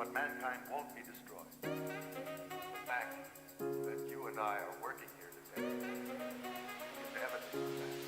but mankind won't be destroyed. The fact that you and I are working here today is evidence of that.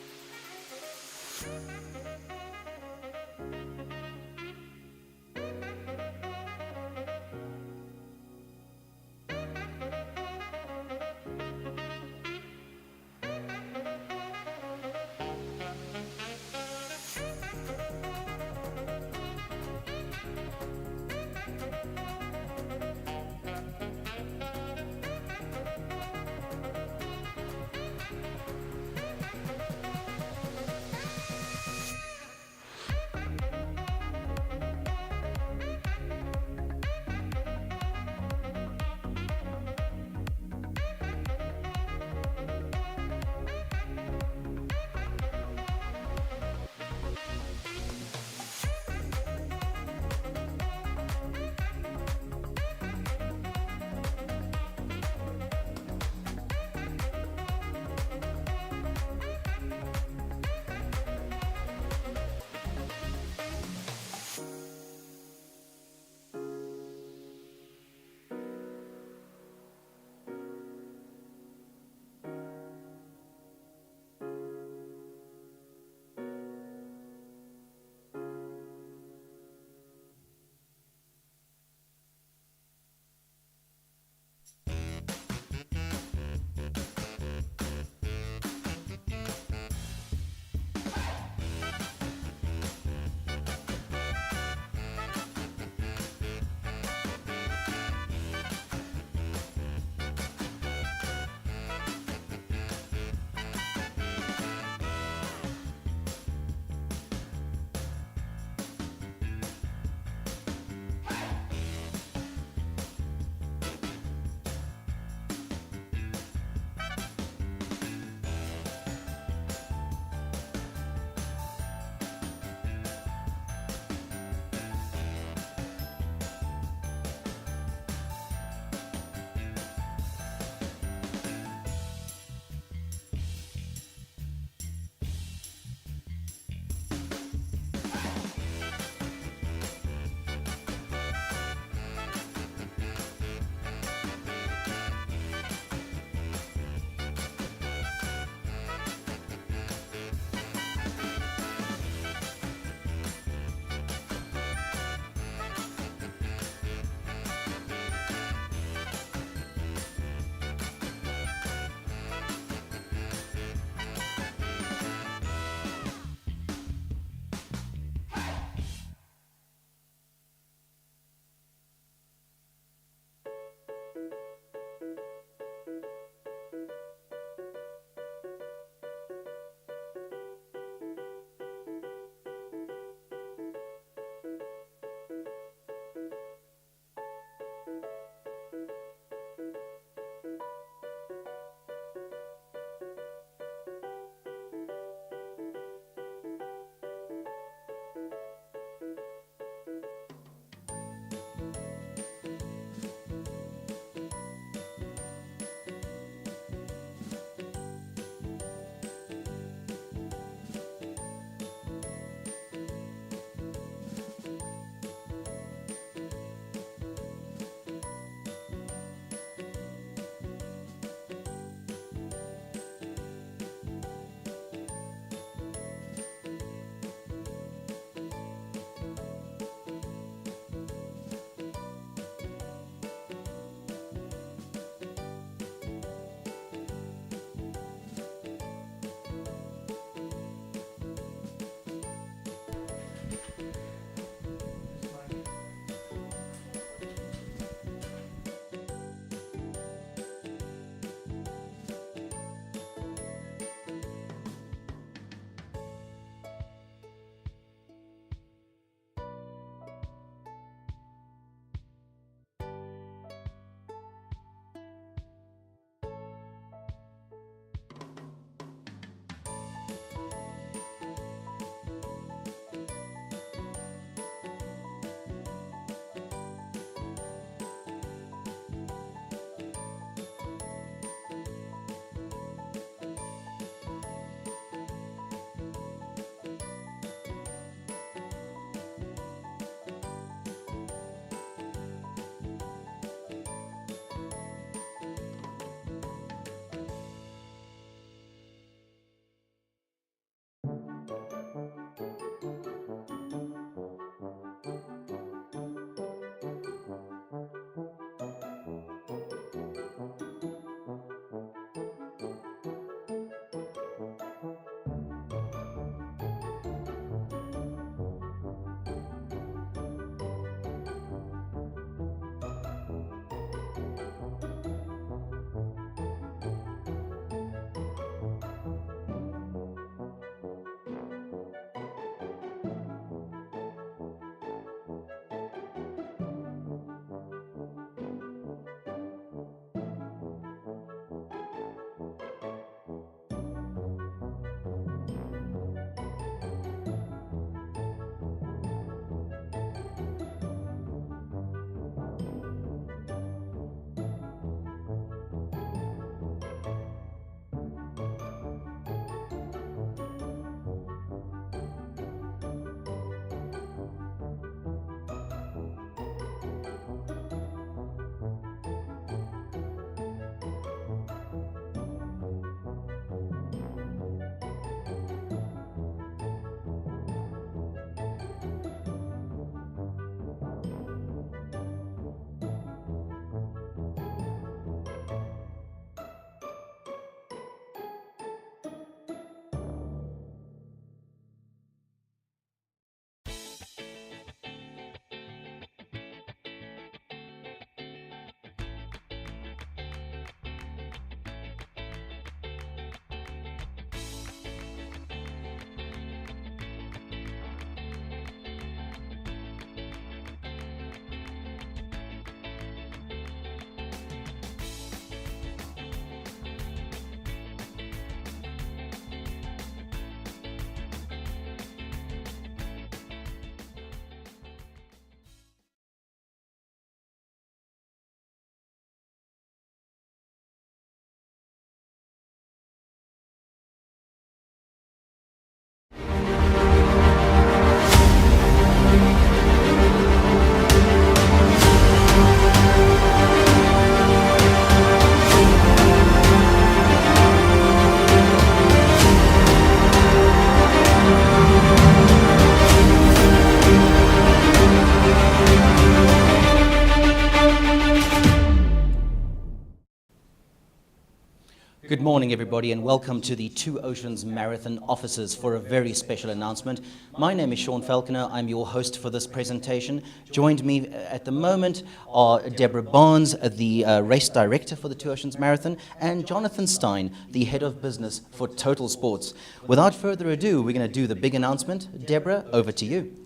Good morning, everybody, and welcome to the Two Oceans Marathon offices for a very special announcement. My name is Sean Falconer. I'm your host for this presentation. Joined me at the moment are Deborah Barnes, the race director for the Two Oceans Marathon, and Jonathan Stein, the head of business for Total Sports. Without further ado, we're going to do the big announcement. Deborah, over to you.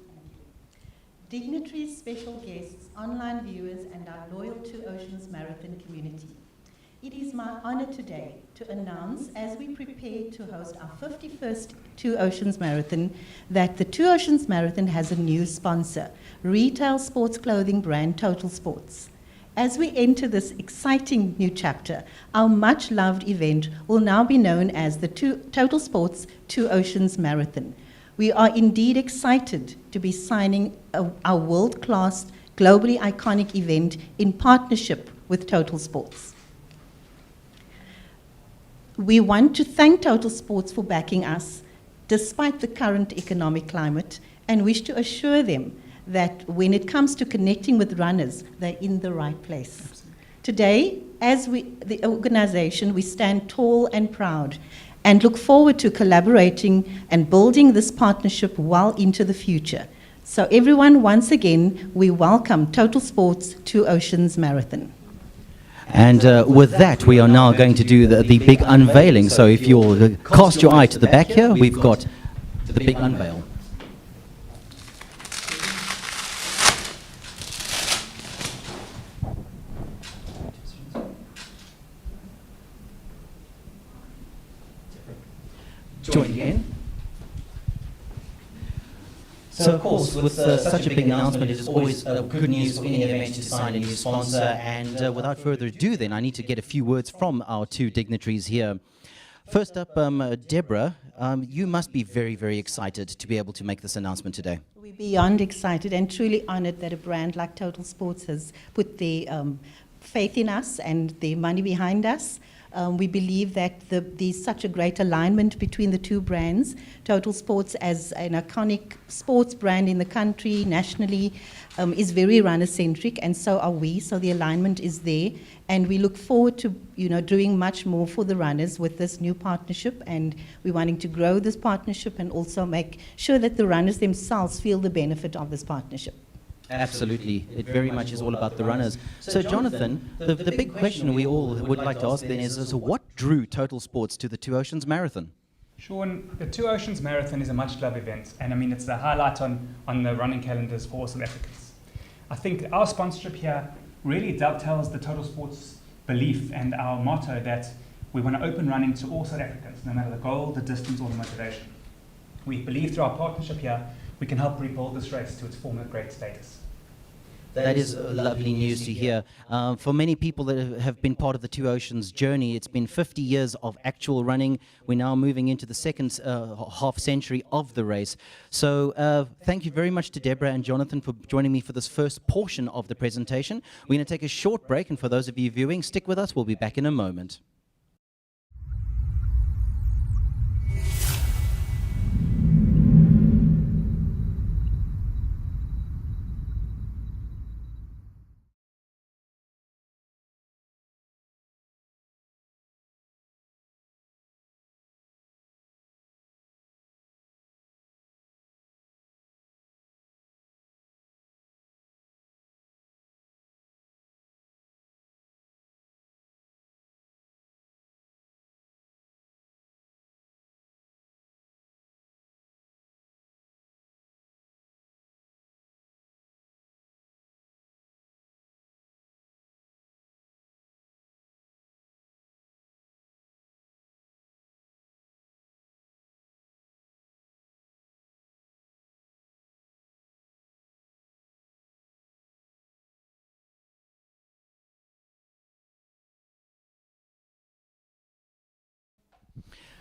Dignitaries, special guests, online viewers, and our loyal Two Oceans Marathon community. It is my honor today to announce, as we prepare to host our 51st Two Oceans Marathon, that the Two Oceans Marathon has a new sponsor, retail sports clothing brand Total Sports. As we enter this exciting new chapter, our much-loved event will now be known as the Total Sports Two Oceans Marathon. We are indeed excited to be signing our world-class, globally iconic event in partnership with Total Sports. We want to thank Total Sports for backing us, despite the current economic climate, and wish to assure them that when it comes to connecting with runners, they're in the right place. Absolutely. Today, as the organization, we stand tall and proud and look forward to collaborating and building this partnership well into the future. So everyone, once again, we welcome Total Sports Two Oceans Marathon. And with that, we are now going to do the big unveiling. So if you'll cast your eye to the back here, we've got the big unveil. Join again. So, of course, with such a big announcement, it is always good news for any event to sign a new sponsor. And without further ado, then, I need to get a few words from our two dignitaries here. First up, Deborah, you must be very, very excited to be able to make this announcement today. We're beyond excited and truly honored that a brand like Total Sports has put their faith in us and their money behind us. We believe that there's such a great alignment between the two brands. Total Sports, as an iconic sports brand in the country, nationally, is very runner-centric, and so are we. So the alignment is there, and we look forward to doing much more for the runners with this new partnership. And we're wanting to grow this partnership and also make sure that the runners themselves feel the benefit of this partnership. Absolutely. It very much is all about the runners. So, Jonathan, the big question we all would like to ask then is what drew Total Sports to the Two Oceans Marathon? Sean, the Two Oceans Marathon is a much-loved event, and I mean, it's the highlight on the running calendars for all South Africans. I think our sponsorship here really dovetails the Total Sports belief and our motto that we want to open running to all South Africans, no matter the goal, the distance, or the motivation. We believe through our partnership here, we can help rebuild this race to its former great status. That is lovely news to hear. For many people that have been part of the Two Oceans journey, it's been 50 years of actual running. We're now moving into the second half century of the race. So thank you very much to Deborah and Jonathan for joining me for this first portion of the presentation. We're going to take a short break, and for those of you viewing, stick with us. We'll be back in a moment.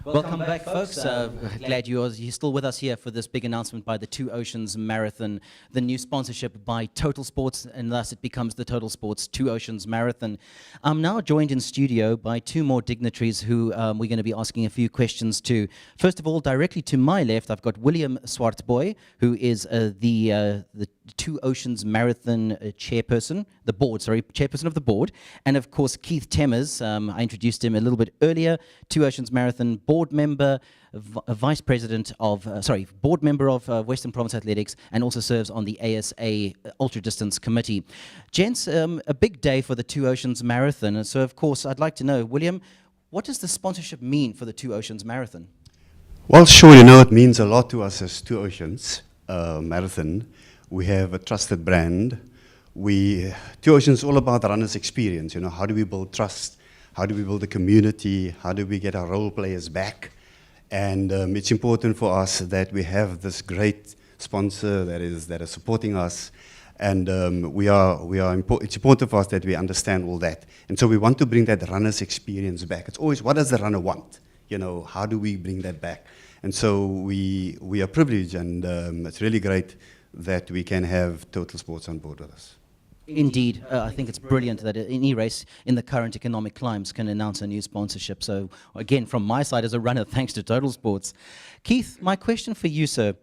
Welcome back, folks. Glad you're still with us here for this big announcement by the Two Oceans Marathon, the new sponsorship by Total Sports, and thus it becomes the Total Sports Two Oceans Marathon. I'm now joined in studio by two more dignitaries who we're going to be asking a few questions to. First of all, directly to my left, I've got William Swartboy, who is the Two Oceans Marathon chairperson, chairperson of the board, and of course Keith Temmers. I introduced him a little bit earlier. Two Oceans Marathon board member, vice president of, board member of Western Province Athletics, and also serves on the ASA Ultra Distance Committee. Gents, a big day for the Two Oceans Marathon, and so of course I'd like to know, William, what does the sponsorship mean for the Two Oceans Marathon? Well, sure, you know, it means a lot to us as Two Oceans Marathon. We have a trusted brand. Two Oceans is all about the runner's experience. You know, how do we build trust? How do we build a community? How do we get our role players back? And it's important for us that we have this great sponsor that is supporting us. And it's important for us that we understand all that. And so we want to bring that runner's experience back. It's always, what does the runner want? You know, how do we bring that back? And so we are privileged, and it's really great that we can have Total Sports on board with us. Indeed, I think it's brilliant that any race in the current economic climes can announce a new sponsorship. So again, from my side as a runner, thanks to Total Sports. Keith, my question for you, sir,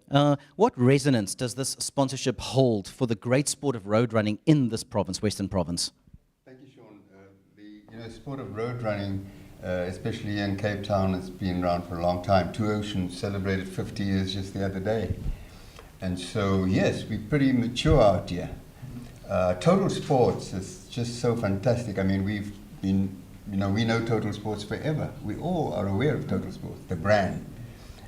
what resonance does this sponsorship hold for the great sport of road running in this province, Western Province? Thank you, Sean. The sport of road running, especially in Cape Town, has been around for a long time. Two Oceans celebrated 50 years just the other day. And so, yes, we're pretty mature out here. Total Sports is just so fantastic. I mean, we've been, we know Total Sports forever. We all are aware of Total Sports, the brand.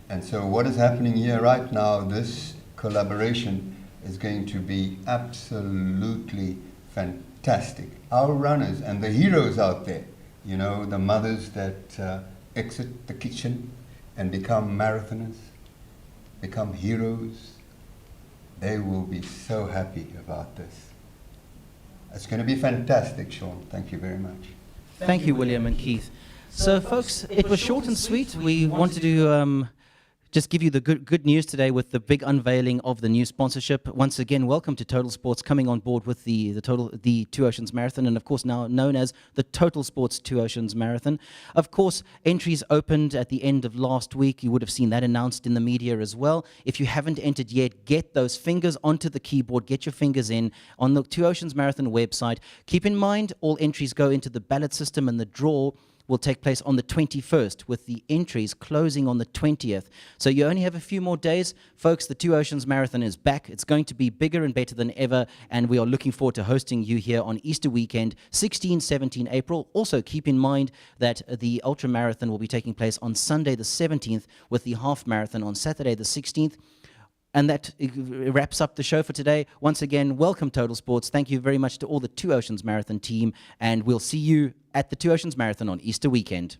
And so what is happening here right now, this collaboration is going to be absolutely fantastic. Our runners and the heroes out there, the mothers that exit the kitchen and become marathoners, become heroes, they will be so happy about this. It's going to be fantastic, Sean. Thank you very much. Thank you, William and Keith. So, folks, it was short and sweet. We wanted to just give you the good news today with the big unveiling of the new sponsorship. Once again, welcome to Total Sports coming on board with the Two Oceans Marathon, and of course now known as the Total Sports Two Oceans Marathon. Of course, entries opened at the end of last week. You would have seen that announced in the media as well. If you haven't entered yet, get those fingers onto the keyboard, get your fingers in on the Two Oceans Marathon website. Keep in mind, all entries go into the ballot system, and the draw will take place on the 21st, with the entries closing on the 20th. So you only have a few more days. Folks, the Two Oceans Marathon is back. It's going to be bigger and better than ever, and we are looking forward to hosting you here on Easter weekend, 16, 17 April. Also, keep in mind that the Ultra Marathon will be taking place on Sunday the 17th, with the Half Marathon on Saturday the 16th. And that wraps up the show for today. Once again, welcome Total Sports. Thank you very much to all the Two Oceans Marathon team, and we'll see you at the Two Oceans Marathon on Easter weekend.